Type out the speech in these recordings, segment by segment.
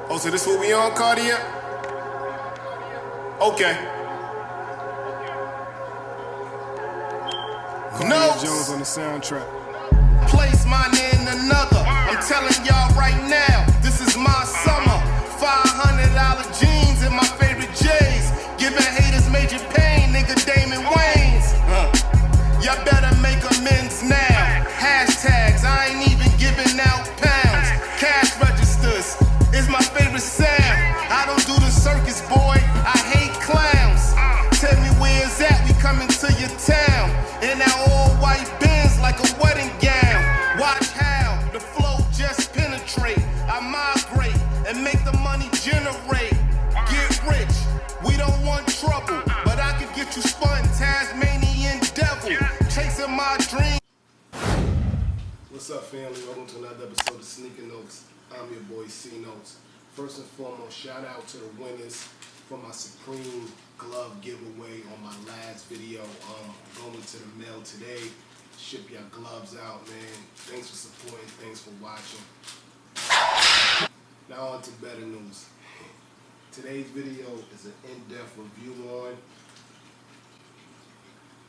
Oh, so this what we on, Cardia? Okay. No. Jones on the soundtrack. Place mine in another. I'm telling y'all right now, this is my summer. $500 jeans and my favorite J's. Giving haters major pain, nigga Damon Wayans. Y'all better make amends now. Hashtags, I ain't even giving out pounds. Cash registers is my favorite sound. I don't do the circus, boy, I hate clowns. Tell me where it's at, we coming to your town. In that all white Benz like a wedding gown. Watch how the flow just penetrate. I migrate and make the money generate. Get rich, we don't want trouble, but I could get you spun, Tasmanian devil, chasing my dream. What's up, family? Welcome to another episode of Sneaker Notes. I'm your boy C Notes. First and foremost, shout out to the winners for my Supreme glove giveaway on my last video. Going to the mail today. Ship your gloves out, man. Thanks for supporting. Thanks for watching. Now on to better news. Today's video is an in-depth review on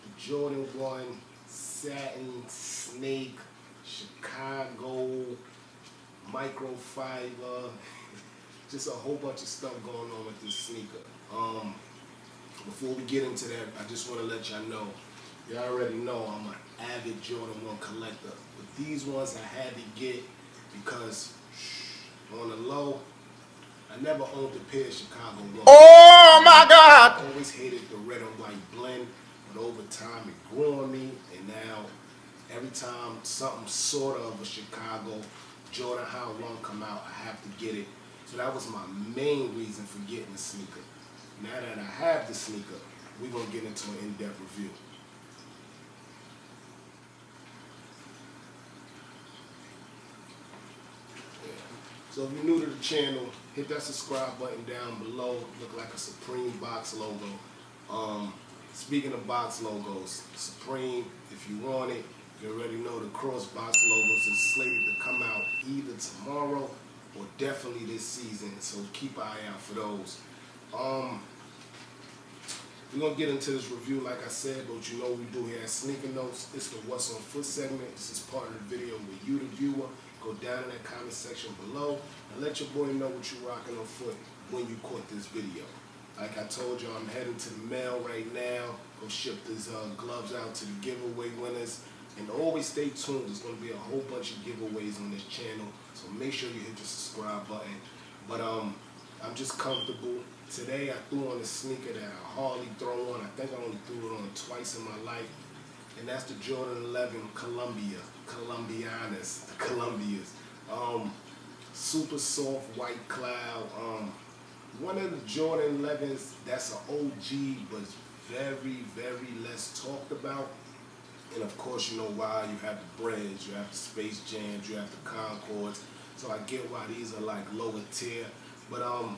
the Jordan 1 Satin Snake Chicago microfiber. Just a whole bunch of stuff going on with this sneaker. Before we get into that, I just want to let y'all know, you already know I'm an avid Jordan 1 collector. But these ones I had to get because on the low, I never owned a pair of Chicago 1. Oh my God! I always hated the red and white blend, but over time it grew on me, and now every time something sort of a Chicago Jordan High 1 come out, I have to get it. So that was my main reason for getting the sneaker. Now that I have the sneaker, we're going to get into an in-depth review. Yeah. So if you're new to the channel, hit that subscribe button down below. Look like a Supreme box logo. Speaking of box logos, Supreme, if you want it, you already know the cross box logos is slated to come out either tomorrow or definitely this season, so keep an eye out for those. We're going to get into this review like I said, but you know what we do here at Sneaker Notes. It's the What's on Foot segment. This is part of the video where you, the viewer, go down in that comment section below and let your boy know what you're rocking on foot when you caught this video. Like I told you, I'm heading to the mail right now. Go ship these gloves out to the giveaway winners. And always stay tuned. There's going to be a whole bunch of giveaways on this channel. So make sure you hit the subscribe button. But I'm just comfortable. Today I threw on a sneaker that I hardly throw on. I think I only threw it on twice in my life. And that's the Jordan 11 Columbianas. The Columbias. Super soft white cloud. One of the Jordan 11s that's an OG, but very, very less talked about. And of course, you know why. You have the Breads, you have the Space Jams, you have the Concords. So I get why these are like lower tier. But I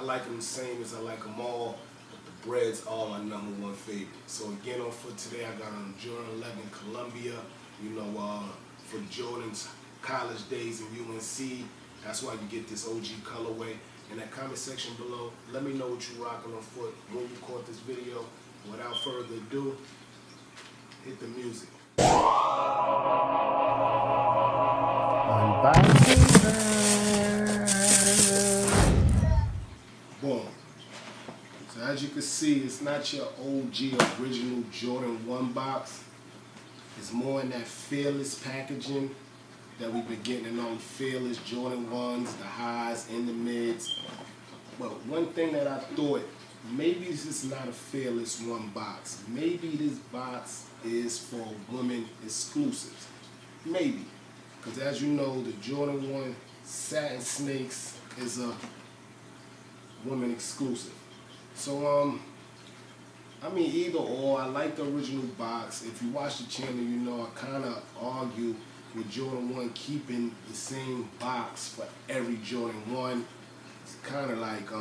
like them the same as I like them all. But the Breads are my #1 favorite. So again, on foot today, I got on Jordan 11 Columbia. You know, for Jordan's college days in UNC. That's why you get this OG colorway. In that comment section below, let me know what you're rocking on foot when you caught this video. Without further ado, hit the music. Boom. So as you can see, it's not your OG original Jordan 1 box. It's more in that Fearless packaging that we've been getting in on Fearless Jordan 1s, the highs and the mids. But one thing that I thought, maybe this is not a Fearless 1 box. Maybe this box is for women exclusives. Maybe. Because as you know, the Jordan 1 Satin Snakes is a woman exclusive. So, I mean, either or. I like the original box. If you watch the channel, you know I kind of argue with Jordan 1 keeping the same box for every Jordan 1. It's kind of like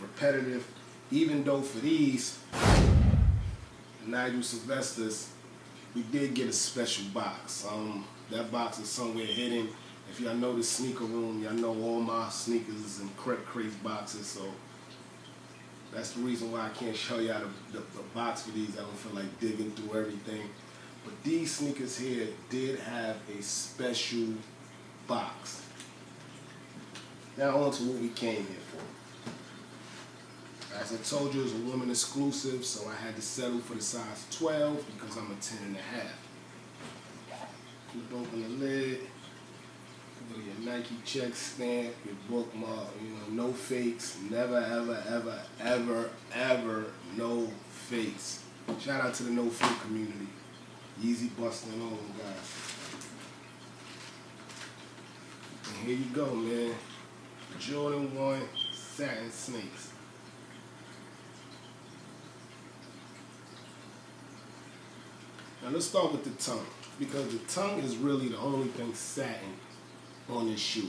repetitive. Even though for these, Nigel Sylvester's, we did get a special box. That box is somewhere hidden. If y'all know the sneaker room, y'all know all my sneakers is in crates boxes, so that's the reason why I can't show y'all the box for these. I don't feel like digging through everything. But these sneakers here did have a special box. Now on to what we came here for. As I told you, it was a woman exclusive, so I had to settle for the size 12 because I'm a 10 and a half. Flip open the lid. Go to your Nike check stamp, your bookmark, no fakes, never, ever, ever, ever, ever, no fakes. Shout out to the no fake community. Easy busting on them guys. And here you go, man. Jordan 1 satin snakes. Now let's start with the tongue, because the tongue is really the only thing satin on this shoe.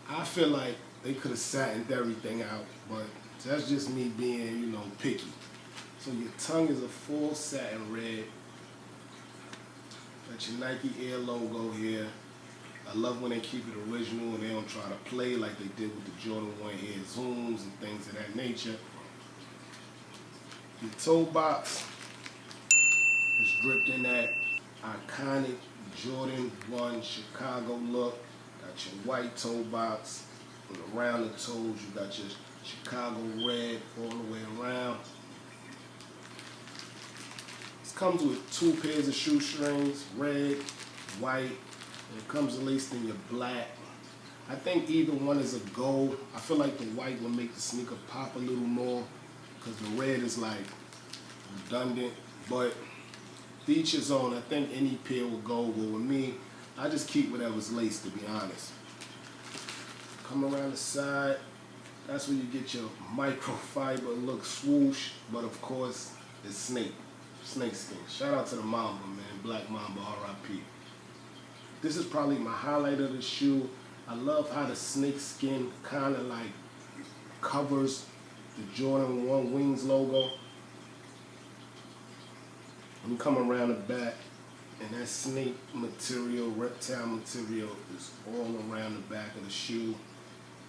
I feel like they could have satined everything out, but that's just me being, picky. So your tongue is a full satin red. Got your Nike Air logo here. I love when they keep it original and they don't try to play like they did with the Jordan 1 Air Zooms and things of that nature. Your toe box is dripped in that iconic Jordan 1 Chicago look. Got your white toe box, and around the toes you got your Chicago red all the way around. This comes with 2 pairs of shoestrings, red, white, and it comes laced in your black. I think either one is a gold. I feel like the white will make the sneaker pop a little more because the red is like redundant, but each his own. I think any pair will go, but with me, I just keep whatever's laced, to be honest. Come around the side, that's where you get your microfiber look swoosh, but of course, it's snake skin. Shout out to the Mamba, man, Black Mamba, R.I.P. This is probably my highlight of the shoe. I love how the snake skin kind of like covers the Jordan 1 Wings logo. You come around the back, and that snake material, reptile material, is all around the back of the shoe,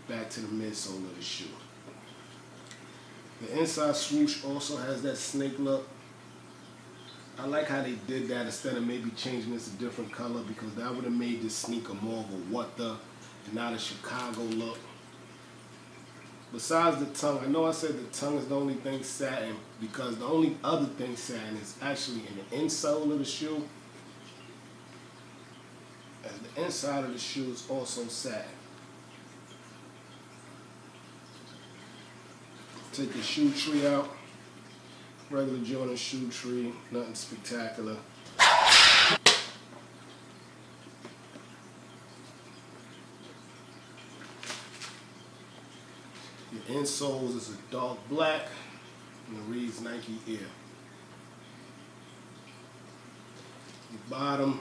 back to the midsole of the shoe. The inside swoosh also has that snake look. I like how they did that instead of maybe changing this a different color, because that would have made this sneaker more of a what the, and not a Chicago look. Besides the tongue, I know I said the tongue is the only thing satin, because the only other thing satin is actually in the insole of the shoe. And the inside of the shoe is also satin. Take your shoe tree out. Regular Jordan shoe tree, nothing spectacular. Your insoles is a dark black and it reads Nike Air. Your bottom,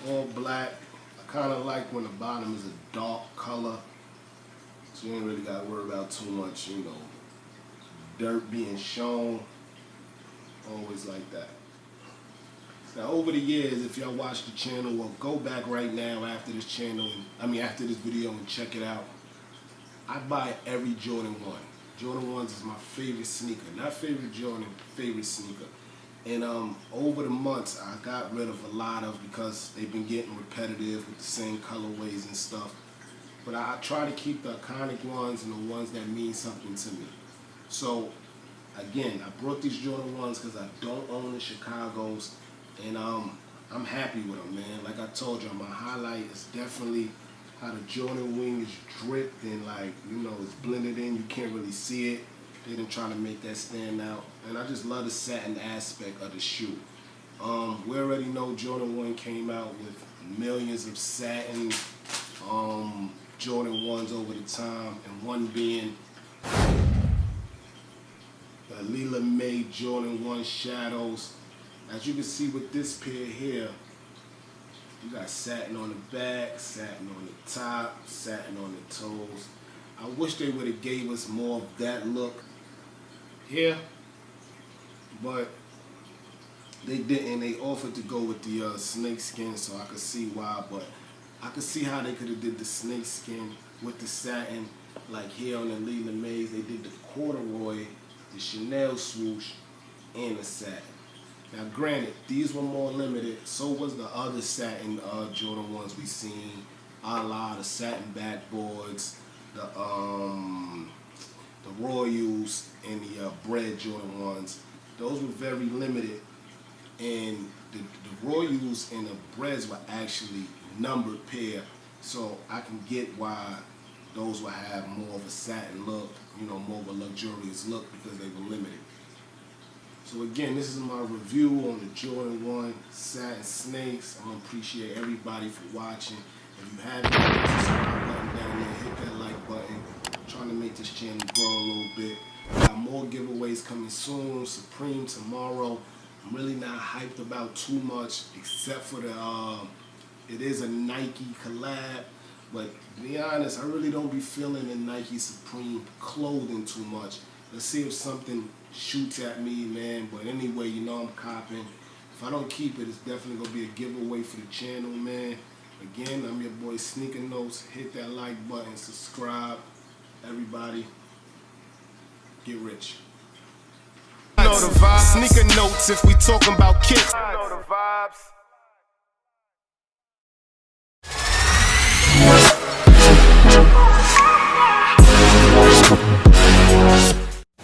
all black. I kind of like when the bottom is a dark color, so you ain't really got to worry about too much, dirt being shown. Always like that. Now over the years, if y'all watch the channel, well, go back right now after this after this video and check it out. I buy every Jordan 1. Jordan 1s is my favorite sneaker. Not favorite Jordan, favorite sneaker. And over the months, I got rid of a lot of, because they've been getting repetitive with the same colorways and stuff. But I try to keep the iconic ones and the ones that mean something to me. So, again, I brought these Jordan 1s because I don't own the Chicagos, and I'm happy with them, man. Like I told you, my highlight is definitely how the Jordan wing is dripped and it's blended in. You can't really see it. They didn't try to make that stand out. And I just love the satin aspect of the shoe. We already know Jordan 1 came out with millions of satin Jordan 1s over the time, and one being the Lila May Jordan 1 Shadows. As you can see with this pair here, you got satin on the back, satin on the top, satin on the toes. I wish they would have gave us more of that look here, but they didn't. They offered to go with the snake skin, so I could see why, but I could see how they could have did the snake skin with the satin, like here on the Lee LeMays, they did the corduroy, the Chanel swoosh, and the satin. Now granted, these were more limited, so was the other satin Jordan 1s we seen, a la the satin backboards, the Royals, and the Bread Jordan 1s. Those were very limited, and the Royals and the Breads were actually numbered pair, so I can get why those will have more of a satin look, you know, more of a luxurious look because they were limited. So again, this is my review on the Jordan 1 Satin Snakes. I want to appreciate everybody for watching. If you haven't, hit the subscribe button down there, hit that like button. I'm trying to make this channel grow a little bit. Got more giveaways coming soon. Supreme tomorrow. I'm really not hyped about too much, except for the it is a Nike collab. But to be honest, I really don't be feeling the Nike Supreme clothing too much. Let's see if something shoots at me, man. But anyway, you know I'm copping. If I don't keep it, it's definitely going to be a giveaway for the channel, man. Again, I'm your boy Sneaker Notes. Hit that like button, subscribe. Everybody, get rich. Know the vibes. Sneaker Notes if we talking about kicks. Know the vibes.